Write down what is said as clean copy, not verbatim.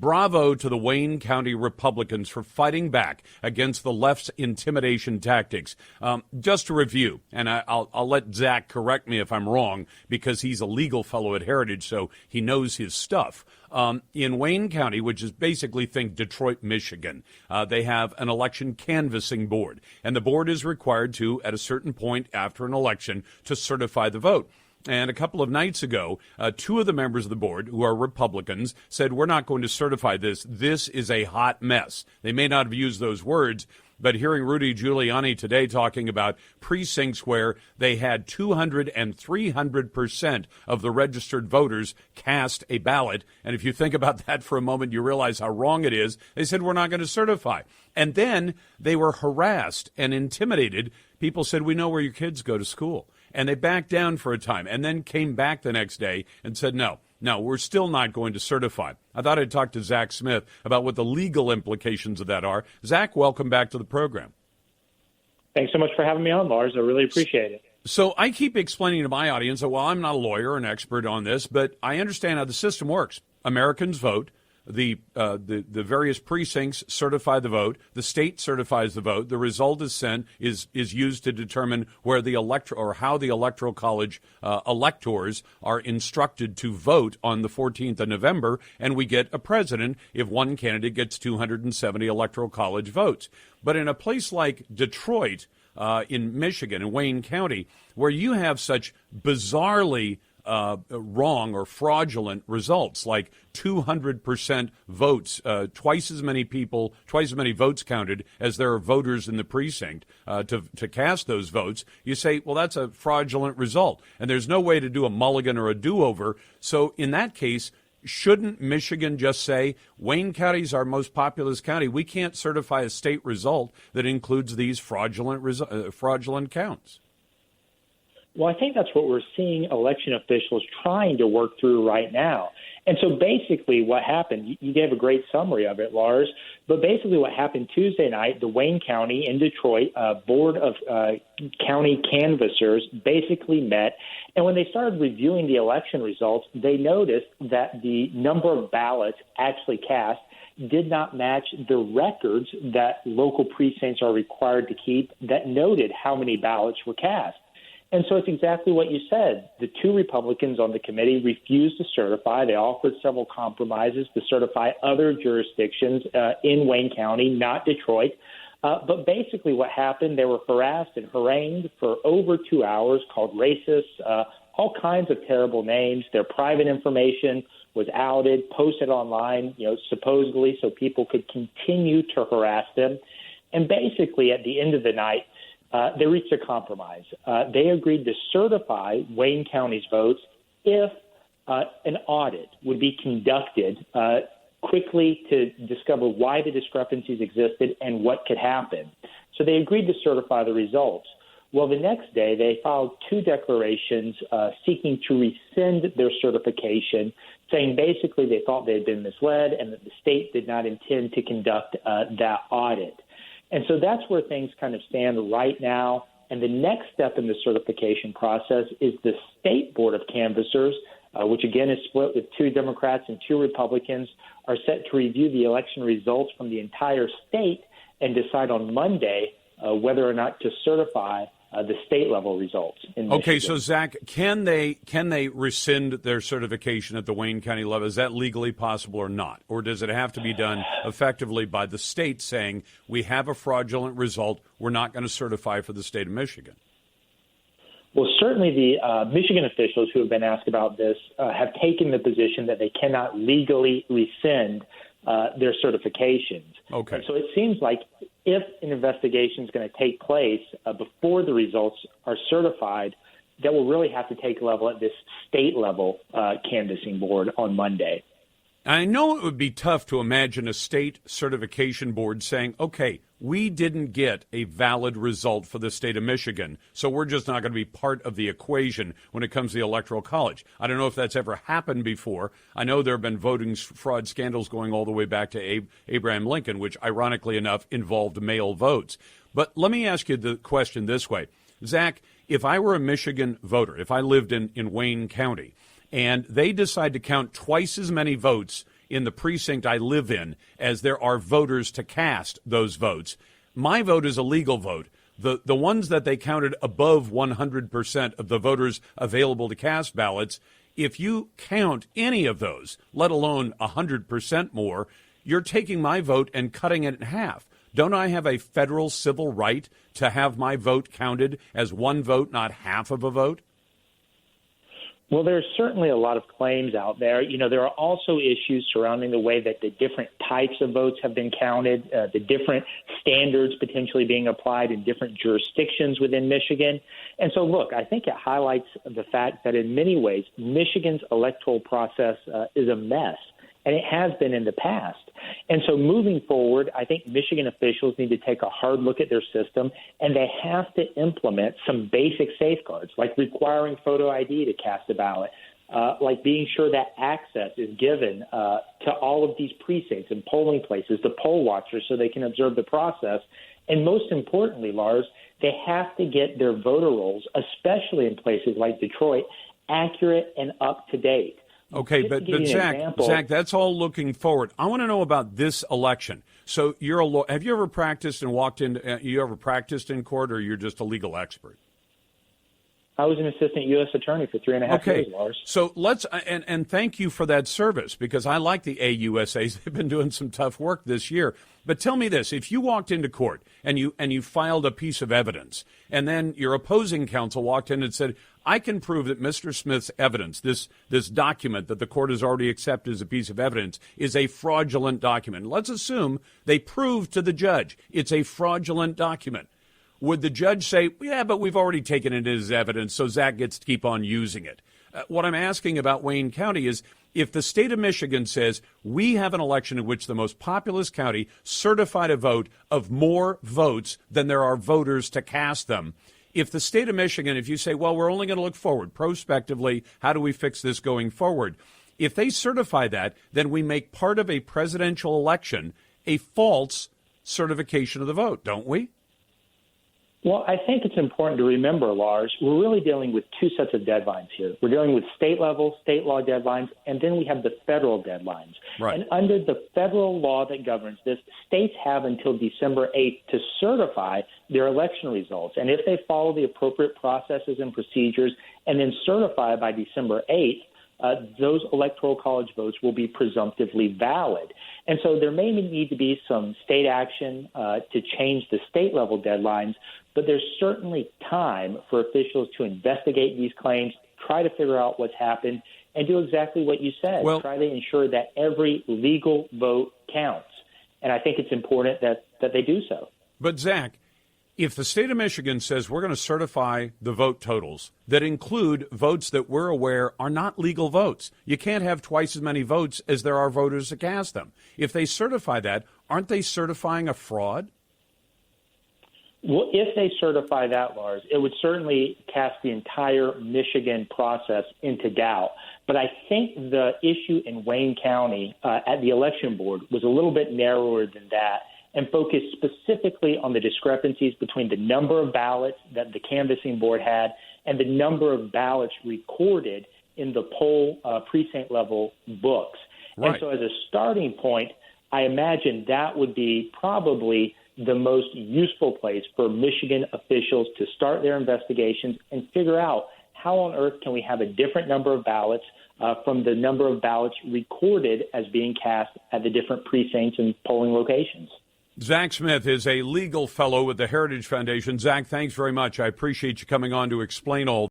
bravo to the Wayne County Republicans for fighting back against the left's intimidation tactics. Just to review, and I'll let Zach correct me if I'm wrong, because he's a legal fellow at Heritage, so he knows his stuff. In Wayne County, which is basically, think Detroit, Michigan, they have an election canvassing board, and the board is required to, at a certain point after an election, to certify the vote. And a couple of nights ago, two of the members of the board, who are Republicans, said, we're not going to certify this. This is a hot mess. They may not have used those words, but hearing Rudy Giuliani today talking about precincts where they had 200 and 300% of the registered voters cast a ballot, and if you think about that for a moment, you realize how wrong it is. They said, we're not going to certify. And then they were harassed and intimidated. People said, we know where your kids go to school. And they backed down for a time and then came back the next day and said, no, we're still not going to certify. I thought I'd talk to Zack Smith about what the legal implications of that are. Zack, welcome back to the program. Thanks so much for having me on, Lars. I really appreciate it. So I keep explaining to my audience that, well, I'm not a lawyer or an expert on this, but I understand how the system works. Americans vote. The various precincts certify the vote. The state certifies the vote. The result is used to determine where the how the electoral college electors are instructed to vote on the 14th of November, and we get a president if one candidate gets 270 electoral college votes. But in a place like Detroit, in Michigan, in Wayne County, where you have such bizarrely wrong or fraudulent results, like 200% votes, twice as many votes counted as there are voters in the precinct to cast those votes. You say, well, that's a fraudulent result, and there's no way to do a mulligan or a do-over. So in that case, shouldn't Michigan just say, Wayne County is our most populous county. We can't certify a state result that includes these fraudulent counts? Well, I think that's what we're seeing election officials trying to work through right now. And so basically what happened, you gave a great summary of it, Lars, but basically what happened Tuesday night, the Wayne County in Detroit Board of County Canvassers basically met, and when they started reviewing the election results, they noticed that the number of ballots actually cast did not match the records that local precincts are required to keep that noted how many ballots were cast. And so it's exactly what you said. The two Republicans on the committee refused to certify. They offered several compromises to certify other jurisdictions in Wayne County, not Detroit. But basically what happened, they were harassed and harangued for over 2 hours, called racist, all kinds of terrible names. Their private information was outed, posted online, supposedly so people could continue to harass them. And basically at the end of the night, they reached a compromise. They agreed to certify Wayne County's votes if an audit would be conducted quickly to discover why the discrepancies existed and what could happen. So they agreed to certify the results. Well, the next day, they filed two declarations seeking to rescind their certification, saying basically they thought they had been misled and that the state did not intend to conduct that audit. And so that's where things kind of stand right now. And the next step in the certification process is the State Board of Canvassers, which again is split with two Democrats and two Republicans, are set to review the election results from the entire state and decide on Monday whether or not to certify the state-level results in Michigan. Okay, so Zach, can they rescind their certification at the Wayne County level? Is that legally possible or not? Or does it have to be done effectively by the state saying, we have a fraudulent result, we're not going to certify for the state of Michigan? Well, certainly the Michigan officials who have been asked about this have taken the position that they cannot legally rescind their certifications. Okay. And so it seems like if an investigation is going to take place before the results are certified, that will really have to take level at this state-level canvassing board on Monday. I know it would be tough to imagine a state certification board saying, okay, we didn't get a valid result for the state of Michigan, so we're just not going to be part of the equation when it comes to the Electoral College. I don't know if that's ever happened before. I know there have been voting fraud scandals going all the way back to Abraham Lincoln, which ironically enough involved mail votes. But let me ask you the question this way. Zach, if I were a Michigan voter, if I lived in Wayne County, and they decide to count twice as many votes in the precinct I live in as there are voters to cast those votes. My vote is a legal vote. The ones that they counted above 100% of the voters available to cast ballots, if you count any of those, let alone 100% more, you're taking my vote and cutting it in half. Don't I have a federal civil right to have my vote counted as one vote, not half of a vote? Well, there's certainly a lot of claims out there. You know, there are also issues surrounding the way that the different types of votes have been counted, the different standards potentially being applied in different jurisdictions within Michigan. And so, look, I think it highlights the fact that in many ways, Michigan's electoral process is a mess, and it has been in the past. And so moving forward, I think Michigan officials need to take a hard look at their system, and they have to implement some basic safeguards, like requiring photo ID to cast a ballot, like being sure that access is given to all of these precincts and polling places, the poll watchers, so they can observe the process. And most importantly, Lars, they have to get their voter rolls, especially in places like Detroit, accurate and up to date. Okay, but Zach, that's all looking forward. I want to know about this election. So you're a lawyer. Have you ever practiced and walked in? You ever practiced in court, or you're just a legal expert? I was an assistant U.S. attorney for 3.5 years, Lars. So let's and thank you for that service, because I like the AUSAs. They've been doing some tough work this year. But tell me this: if you walked into court and you filed a piece of evidence, and then your opposing counsel walked in and said, "I can prove that Mr. Smith's evidence, this document that the court has already accepted as a piece of evidence, is a fraudulent document." Let's assume they proved to the judge it's a fraudulent document. Would the judge say, "Yeah, but we've already taken it as evidence, so Zach gets to keep on using it"? What I'm asking about Wayne County is, if the state of Michigan says we have an election in which the most populous county certified a vote of more votes than there are voters to cast them, if the state of Michigan, if you say, well, we're only going to look forward prospectively, how do we fix this going forward? If they certify that, then we make part of a presidential election a false certification of the vote, don't we? Well, I think it's important to remember, Lars, we're really dealing with two sets of deadlines here. We're dealing with state level, state law deadlines, and then we have the federal deadlines. Right. And under the federal law that governs this, states have until December 8th to certify their election results. And if they follow the appropriate processes and procedures and then certify by December 8th, those electoral college votes will be presumptively valid. And so there may need to be some state action to change the state level deadlines, but there's certainly time for officials to investigate these claims, try to figure out what's happened, and do exactly what you said. Try to ensure that every legal vote counts. And I think it's important that they do so. But, Zach, if the state of Michigan says we're going to certify the vote totals that include votes that we're aware are not legal votes, you can't have twice as many votes as there are voters to cast them. If they certify that, aren't they certifying a fraud? Well, if they certify that, Lars, it would certainly cast the entire Michigan process into doubt. But I think the issue in Wayne County at the election board was a little bit narrower than that, and focused specifically on the discrepancies between the number of ballots that the canvassing board had and the number of ballots recorded in the poll precinct level books. Right. And so as a starting point, I imagine that would be probably the most useful place for Michigan officials to start their investigations and figure out how on earth can we have a different number of ballots from the number of ballots recorded as being cast at the different precincts and polling locations. Zack Smith is a legal fellow with the Heritage Foundation. Zach, thanks very much. I appreciate you coming on to explain all